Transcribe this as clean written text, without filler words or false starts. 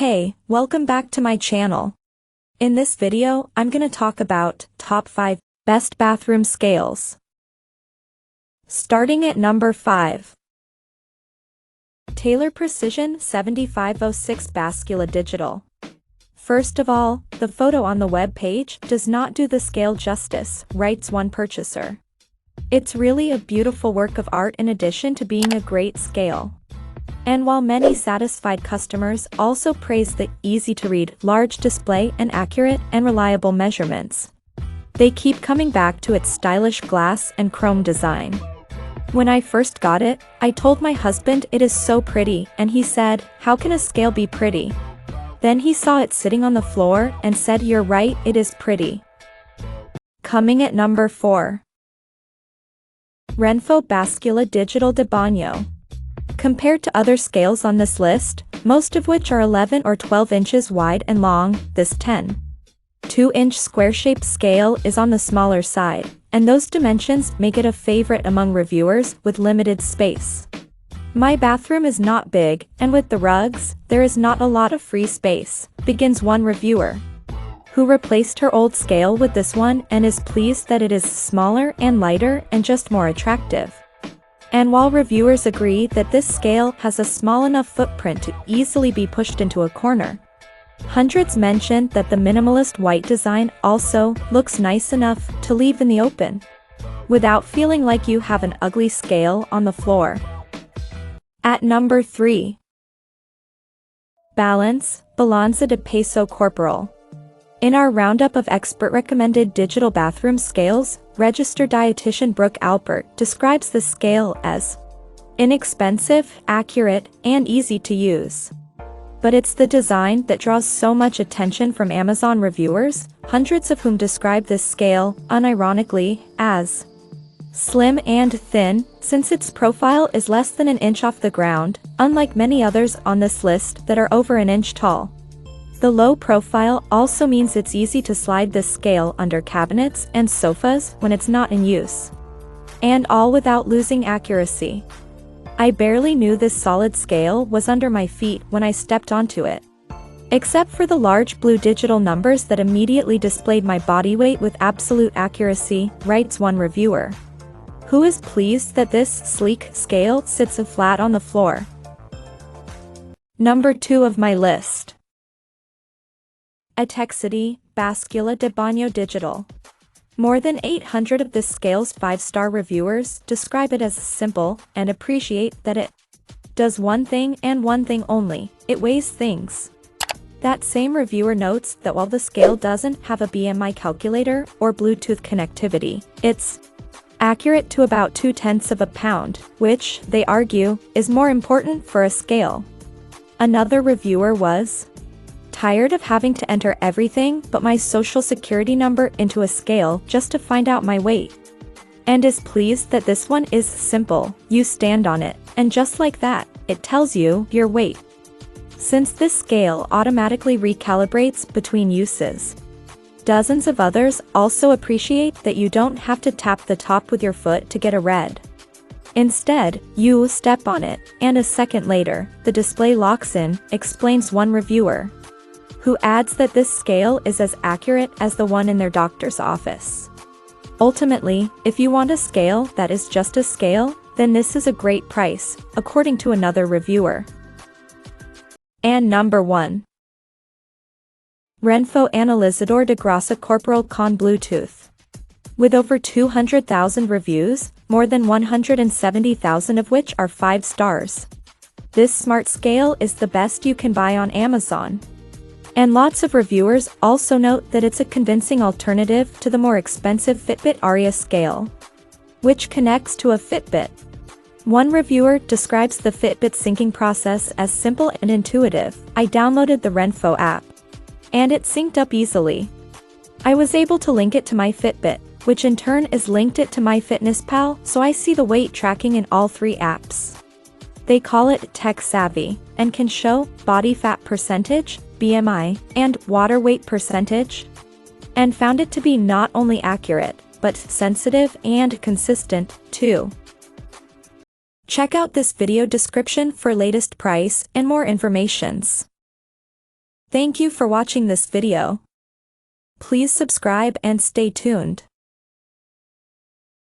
Hey, welcome back to my channel. In this video, I'm gonna talk about top 5 best bathroom scales. Starting at number 5. Taylor Precision 7506 Bascula Digital. First of all, the photo on the web page does not do the scale justice, writes one purchaser. It's really a beautiful work of art in addition to being a great scale. And while many satisfied customers also praise the easy-to-read, large display and accurate and reliable measurements, they keep coming back to its stylish glass and chrome design. When I first got it, I told my husband it is so pretty, and he said, "How can a scale be pretty?" Then he saw it sitting on the floor and said, "You're right, it is pretty." Coming at number 4. Renpho Bascula Digital de Baño. Compared to other scales on this list, most of which are 11 or 12 inches wide and long, this 10.2-inch square-shaped scale is on the smaller side, and those dimensions make it a favorite among reviewers with limited space. "My bathroom is not big, and with the rugs, there is not a lot of free space," begins one reviewer, who replaced her old scale with this one and is pleased that it is smaller and lighter and just more attractive. And while reviewers agree that this scale has a small enough footprint to easily be pushed into a corner, hundreds mention that the minimalist white design also looks nice enough to leave in the open, without feeling like you have an ugly scale on the floor. At number 3. Balance, Balanza de Peso Corporal. In our roundup of expert-recommended digital bathroom scales, registered dietitian Brooke Alpert describes the scale as inexpensive, accurate, and easy to use. But it's the design that draws so much attention from Amazon reviewers, hundreds of whom describe this scale, unironically, as slim and thin, since its profile is less than an inch off the ground, unlike many others on this list that are over an inch tall. The low profile also means it's easy to slide this scale under cabinets and sofas when it's not in use. And all without losing accuracy. I barely knew this solid scale was under my feet when I stepped onto it. Except for the large blue digital numbers that immediately displayed my body weight with absolute accuracy, writes one reviewer, who is pleased that this sleek scale sits flat on the floor. Number 2 of my list. Atexity, Bascula de Baño Digital. More than 800 of this scale's 5-star reviewers describe it as simple and appreciate that it does one thing and one thing only: it weighs things. That same reviewer notes that while the scale doesn't have a BMI calculator or Bluetooth connectivity, it's accurate to about 0.2 of a pound, which, they argue, is more important for a scale. Another reviewer was tired of having to enter everything but my social security number into a scale just to find out my weight, and is pleased that this one is simple. You stand on it, and just like that, it tells you your weight. Since this scale automatically recalibrates between uses, dozens of others also appreciate that you don't have to tap the top with your foot to get a read. Instead, you step on it, and a second later, the display locks in, explains one reviewer, who adds that this scale is as accurate as the one in their doctor's office. Ultimately, if you want a scale that is just a scale, then this is a great price, according to another reviewer. And number 1. Renpho Analizador de Grasa Corporal con Bluetooth. With over 200,000 reviews, more than 170,000 of which are 5 stars. This smart scale is the best you can buy on Amazon. And lots of reviewers also note that it's a convincing alternative to the more expensive Fitbit Aria scale, which connects to a Fitbit. One reviewer describes the Fitbit syncing process as simple and intuitive. "I downloaded the Renpho app, and it synced up easily. I was able to link it to my Fitbit, which in turn is linked it to MyFitnessPal, so I see the weight tracking in all 3 apps. They call it tech savvy, and can show body fat percentage, BMI, and water weight percentage, and found it to be not only accurate, but sensitive and consistent, too." Check out this video description for latest price and more informations. Thank you for watching this video. Please subscribe and stay tuned.